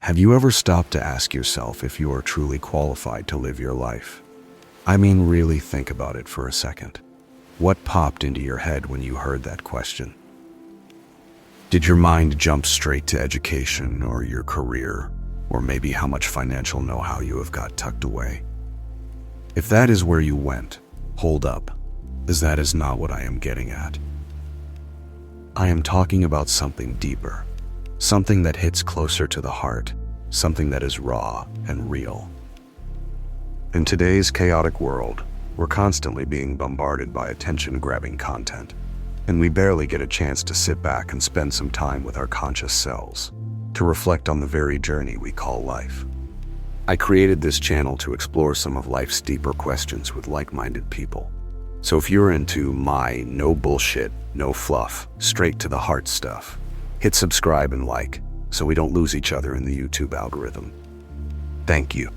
Have you ever stopped to ask yourself if you are truly qualified to live your life? I mean, really think about it for a second. What popped into your head when you heard that question? Did your mind jump straight to education or your career, or maybe how much financial know-how you have got tucked away? If that is where you went, hold up, as that is not what I am getting at. I am talking about something deeper, something that hits closer to the heart, something that is raw and real. In today's chaotic world, we're constantly being bombarded by attention-grabbing content, and we barely get a chance to sit back and spend some time with our conscious selves, to reflect on the very journey we call life. I created this channel to explore some of life's deeper questions with like-minded people. So if you're into my no bullshit, no fluff, straight to the heart stuff, hit subscribe and like so we don't lose each other in the YouTube algorithm. Thank you.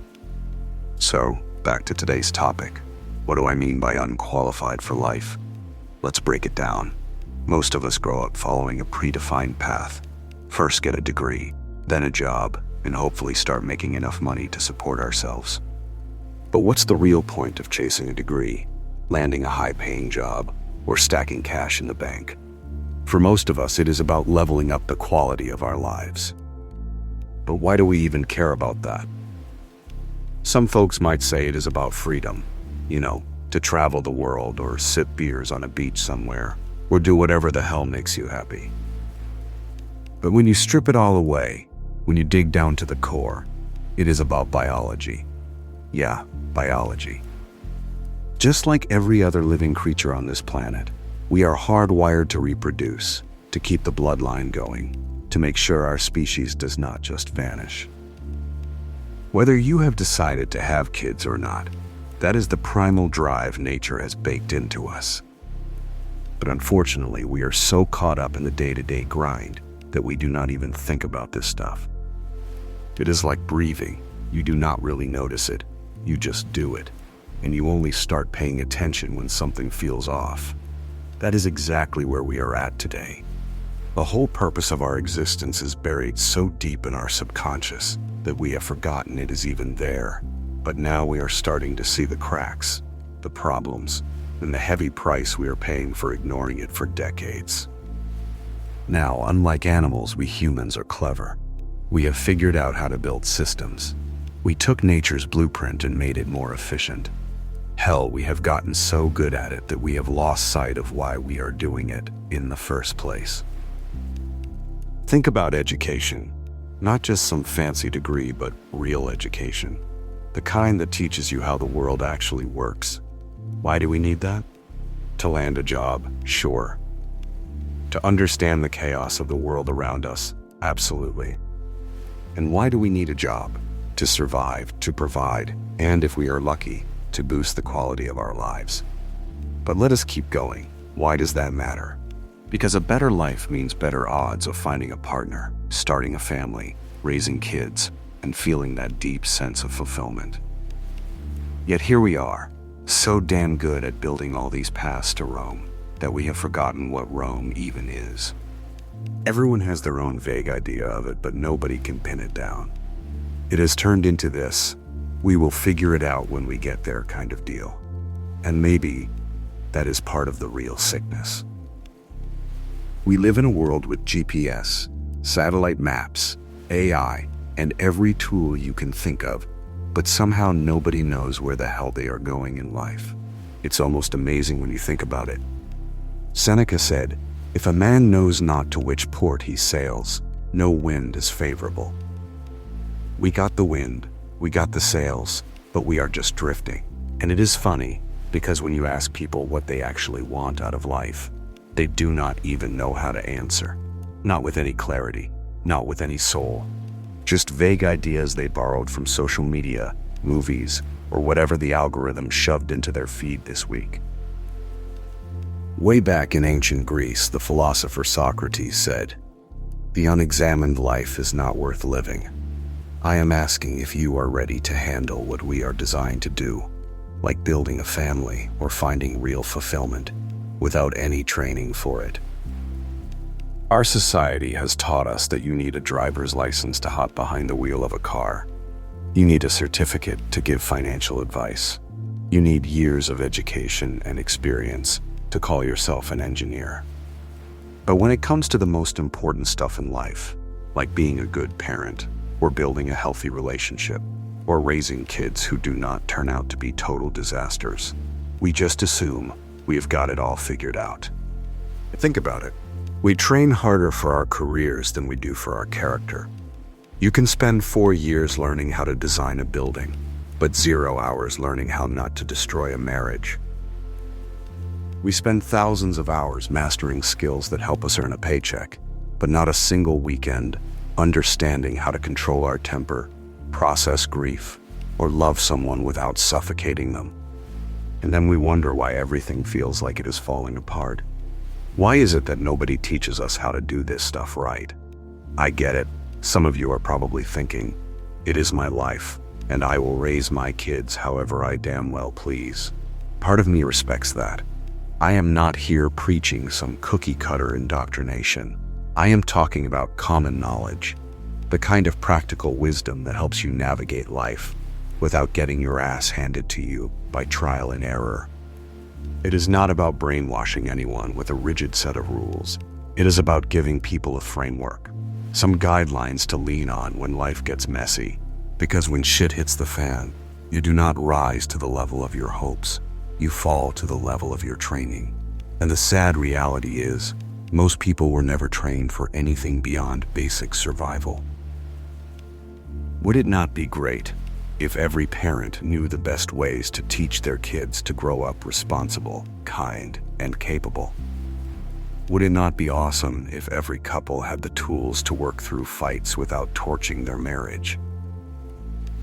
So, back to today's topic. What do I mean by unqualified for life? Let's break it down. Most of us grow up following a predefined path. First get a degree, then a job, and hopefully start making enough money to support ourselves. But what's the real point of chasing a degree, landing a high-paying job, or stacking cash in the bank? For most of us, it is about leveling up the quality of our lives. But why do we even care about that? Some folks might say it is about freedom, to travel the world or sip beers on a beach somewhere, or do whatever the hell makes you happy. But when you strip it all away, when you dig down to the core, it is about biology. Yeah, biology. Just like every other living creature on this planet, we are hardwired to reproduce, to keep the bloodline going, to make sure our species does not just vanish. Whether you have decided to have kids or not, that is the primal drive nature has baked into us. But unfortunately, we are so caught up in the day-to-day grind that we do not even think about this stuff. It is like breathing. You do not really notice it. You just do it. And you only start paying attention when something feels off. That is exactly where we are at today. The whole purpose of our existence is buried so deep in our subconscious that we have forgotten it is even there. But now we are starting to see the cracks, the problems, and the heavy price we are paying for ignoring it for decades. Now, unlike animals, we humans are clever. We have figured out how to build systems. We took nature's blueprint and made it more efficient. Hell, we have gotten so good at it that we have lost sight of why we are doing it in the first place. Think about education. Not just some fancy degree, but real education. The kind that teaches you how the world actually works. Why do we need that? To land a job, sure. To understand the chaos of the world around us, absolutely. And why do we need a job? To survive, to provide, and if we are lucky, to boost the quality of our lives. But let us keep going. Why does that matter? Because a better life means better odds of finding a partner, starting a family, raising kids, and feeling that deep sense of fulfillment. Yet here we are, so damn good at building all these paths to Rome that we have forgotten what Rome even is. Everyone has their own vague idea of it, but nobody can pin it down. It has turned into this, we will figure it out when we get there kind of deal. And maybe that is part of the real sickness. We live in a world with GPS, satellite maps, AI, and every tool you can think of, but somehow nobody knows where the hell they are going in life. It's almost amazing when you think about it. Seneca said, "If a man knows not to which port he sails, no wind is favorable." We got the wind, we got the sails, but we are just drifting. And it is funny, because when you ask people what they actually want out of life, they do not even know how to answer. Not with any clarity, not with any soul. Just vague ideas they borrowed from social media, movies, or whatever the algorithm shoved into their feed this week. Way back in ancient Greece, the philosopher Socrates said, "The unexamined life is not worth living." I am asking if you are ready to handle what we are designed to do, like building a family or finding real fulfillment, without any training for it. Our society has taught us that you need a driver's license to hop behind the wheel of a car. You need a certificate to give financial advice. You need years of education and experience to call yourself an engineer. But when it comes to the most important stuff in life, like being a good parent, or building a healthy relationship, or raising kids who do not turn out to be total disasters, we just assume we have got it all figured out. Think about it. We train harder for our careers than we do for our character. You can spend 4 years learning how to design a building, but 0 hours learning how not to destroy a marriage. We spend thousands of hours mastering skills that help us earn a paycheck, but not a single weekend understanding how to control our temper, process grief, or love someone without suffocating them. And then we wonder why everything feels like it is falling apart. Why is it that nobody teaches us how to do this stuff right? I get it. Some of you are probably thinking, it is my life, and I will raise my kids however I damn well please. Part of me respects that. I am not here preaching some cookie-cutter indoctrination. I am talking about common knowledge, the kind of practical wisdom that helps you navigate life without getting your ass handed to you by trial and error. It is not about brainwashing anyone with a rigid set of rules. It is about giving people a framework, some guidelines to lean on when life gets messy. Because when shit hits the fan, you do not rise to the level of your hopes. You fall to the level of your training. And the sad reality is, most people were never trained for anything beyond basic survival. Would it not be great if every parent knew the best ways to teach their kids to grow up responsible, kind, and capable? Would it not be awesome if every couple had the tools to work through fights without torching their marriage?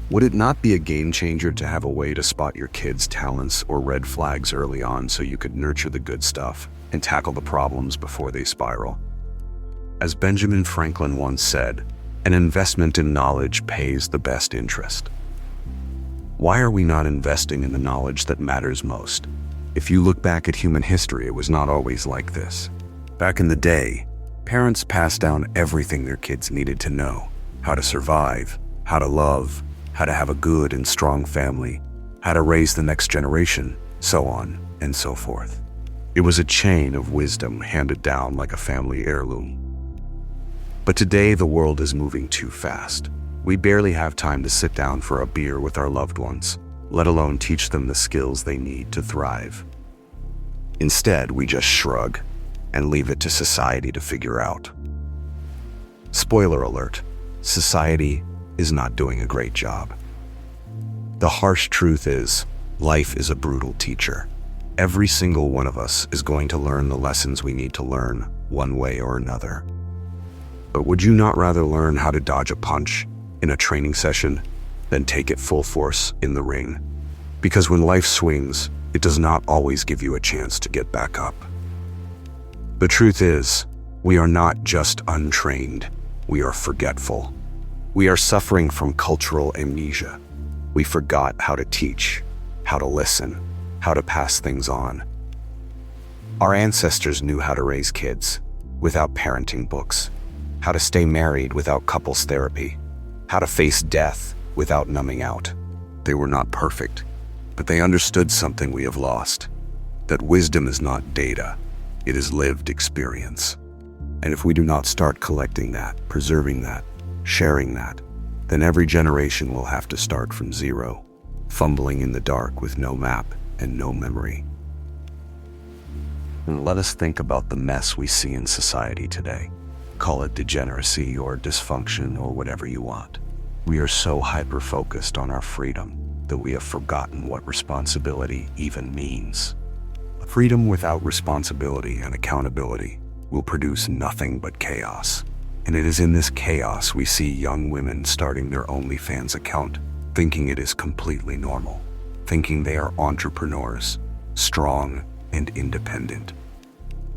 Would it not be a game changer to have a way to spot your kids' talents or red flags early on so you could nurture the good stuff and tackle the problems before they spiral? As Benjamin Franklin once said, an investment in knowledge pays the best interest. Why are we not investing in the knowledge that matters most? If you look back at human history, it was not always like this. Back in the day, parents passed down everything their kids needed to know: how to survive, how to love, how to have a good and strong family, how to raise the next generation, so on and so forth. It was a chain of wisdom handed down like a family heirloom. But today the world is moving too fast. We barely have time to sit down for a beer with our loved ones, let alone teach them the skills they need to thrive. Instead, we just shrug and leave it to society to figure out. Spoiler alert, society is not doing a great job. The harsh truth is, life is a brutal teacher. Every single one of us is going to learn the lessons we need to learn, one way or another. But would you not rather learn how to dodge a punch in a training session than take it full force in the ring? Because when life swings, it does not always give you a chance to get back up. The truth is, we are not just untrained, we are forgetful. We are suffering from cultural amnesia. We forgot how to teach, how to listen, how to pass things on. Our ancestors knew how to raise kids without parenting books, how to stay married without couples therapy, how to face death without numbing out. They were not perfect, but they understood something we have lost, that wisdom is not data, it is lived experience. And if we do not start collecting that, preserving that, sharing that, then every generation will have to start from zero, fumbling in the dark with no map and no memory. And let us think about the mess we see in society today. Call it degeneracy or dysfunction or whatever you want. We are so hyper-focused on our freedom that we have forgotten what responsibility even means. Freedom without responsibility and accountability will produce nothing but chaos. And it is in this chaos we see young women starting their OnlyFans account, thinking it is completely normal, thinking they are entrepreneurs, strong and independent.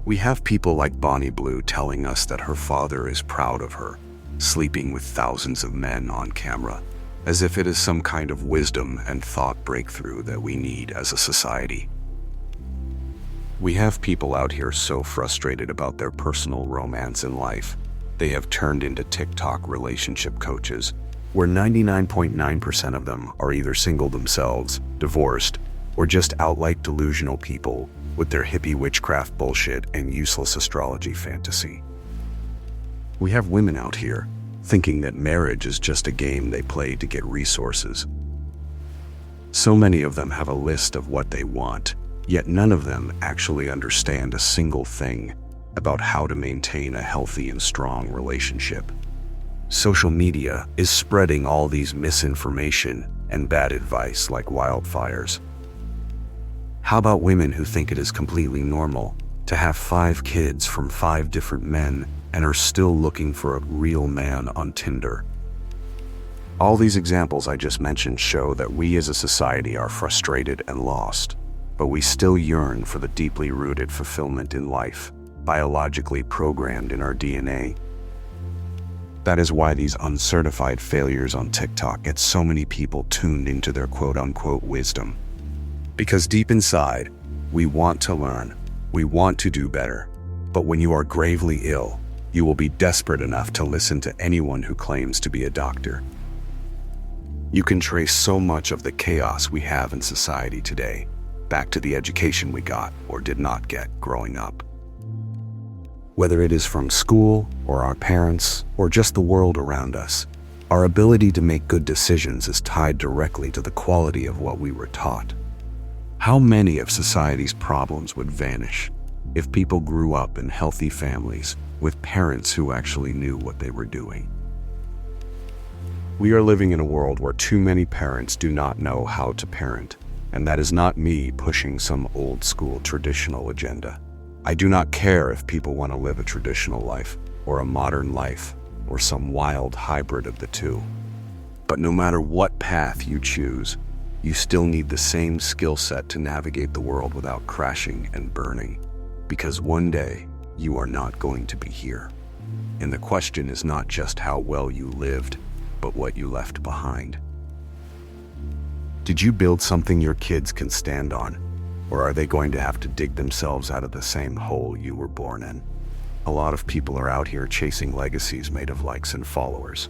We have people like Bonnie Blue telling us that her father is proud of her, sleeping with thousands of men on camera, as if it is some kind of wisdom and thought breakthrough that we need as a society. We have people out here so frustrated about their personal romance in life, they have turned into TikTok relationship coaches, where 99.9% of them are either single themselves, divorced, or just outright delusional people with their hippie witchcraft bullshit and useless astrology fantasy. We have women out here thinking that marriage is just a game they play to get resources. So many of them have a list of what they want, yet none of them actually understand a single thing about how to maintain a healthy and strong relationship. Social media is spreading all these misinformation and bad advice like wildfires. How about women who think it is completely normal to have 5 kids from 5 different men and are still looking for a real man on Tinder? All these examples I just mentioned show that we as a society are frustrated and lost, but we still yearn for the deeply rooted fulfillment in life, biologically programmed in our DNA. That is why these uncertified failures on TikTok get so many people tuned into their quote-unquote wisdom. Because deep inside, we want to learn, we want to do better, but when you are gravely ill, you will be desperate enough to listen to anyone who claims to be a doctor. You can trace so much of the chaos we have in society today back to the education we got or did not get growing up. Whether it is from school or our parents or just the world around us, our ability to make good decisions is tied directly to the quality of what we were taught. How many of society's problems would vanish if people grew up in healthy families with parents who actually knew what they were doing? We are living in a world where too many parents do not know how to parent, and that is not me pushing some old school traditional agenda. I do not care if people want to live a traditional life or a modern life or some wild hybrid of the two. But no matter what path you choose, you still need the same skill set to navigate the world without crashing and burning, because one day you are not going to be here. And the question is not just how well you lived, but what you left behind. Did you build something your kids can stand on, or are they going to have to dig themselves out of the same hole you were born in? A lot of people are out here chasing legacies made of likes and followers,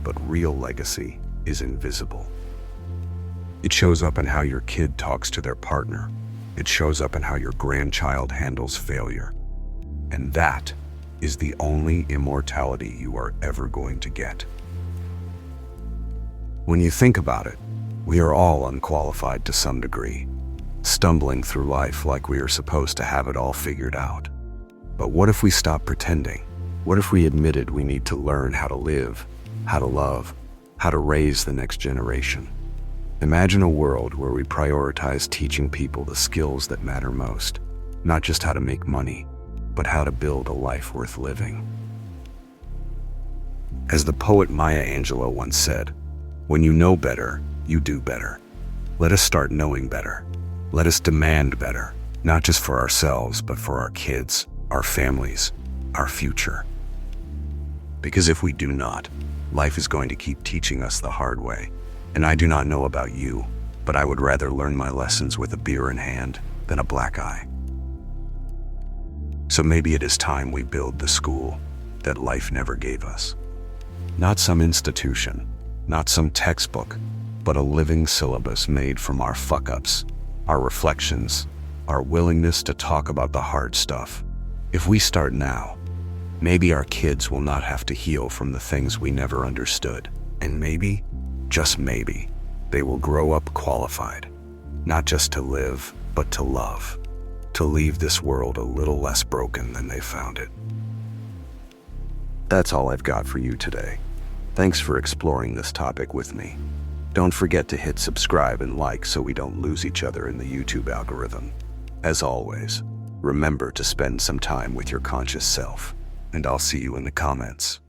but real legacy is invisible. It shows up in how your kid talks to their partner. It shows up in how your grandchild handles failure. And that is the only immortality you are ever going to get. When you think about it, we are all unqualified to some degree, stumbling through life like we are supposed to have it all figured out. But what if we stopped pretending? What if we admitted we need to learn how to live, how to love, how to raise the next generation? Imagine a world where we prioritize teaching people the skills that matter most, not just how to make money, but how to build a life worth living. As the poet Maya Angelou once said, "When you know better, you do better." Let us start knowing better. Let us demand better, not just for ourselves, but for our kids, our families, our future. Because if we do not, life is going to keep teaching us the hard way. And I do not know about you, but I would rather learn my lessons with a beer in hand than a black eye. So maybe it is time we build the school that life never gave us. Not some institution, not some textbook, but a living syllabus made from our fuck-ups, our reflections, our willingness to talk about the hard stuff. If we start now, maybe our kids will not have to heal from the things we never understood. And maybe, just maybe, they will grow up qualified, not just to live, but to love, to leave this world a little less broken than they found it. That's all I've got for you today. Thanks for exploring this topic with me. Don't forget to hit subscribe and like so we don't lose each other in the YouTube algorithm. As always, remember to spend some time with your conscious self, and I'll see you in the comments.